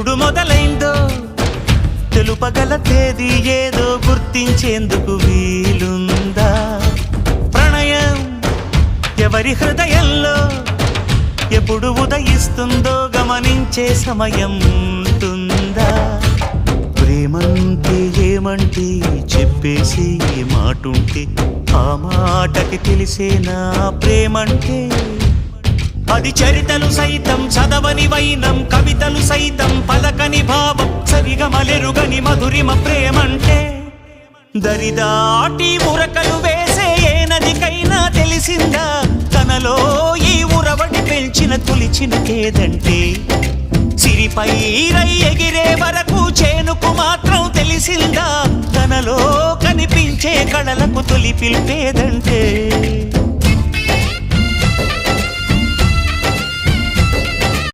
ఎప్పుడు మొదలైందో తెలుపగల తేదీ ఏదో గుర్తించేందుకు వీలుందా? ప్రణయం ఎవరి హృదయంలో ఎప్పుడు ఉదయిస్తుందో గమనించే సమయం ఉంటుందా? ప్రేమంటే ఏమంటే చెప్పేసి మాటుంటే ఆ మాటకి తెలిసేనా ప్రేమంటే? అది చరితలు సైతం చదవని వైనం, కవితలు సైతం పలకని భావం, సరిగమలెరుగని మధురిమ ప్రేమంటే. దరిదాటి ఉరకలు వేసే ఏ నదికైనా తెలిసిందా తనలో ఈ ఉరవడి పెంచిన తొలిచిన కేదంటే? సిరిపై రై ఎగిరే వరకు చేనుకు మాత్రం తెలిసిందా తనలో కనిపించే కళలకు తొలి పిలిపేదంటే?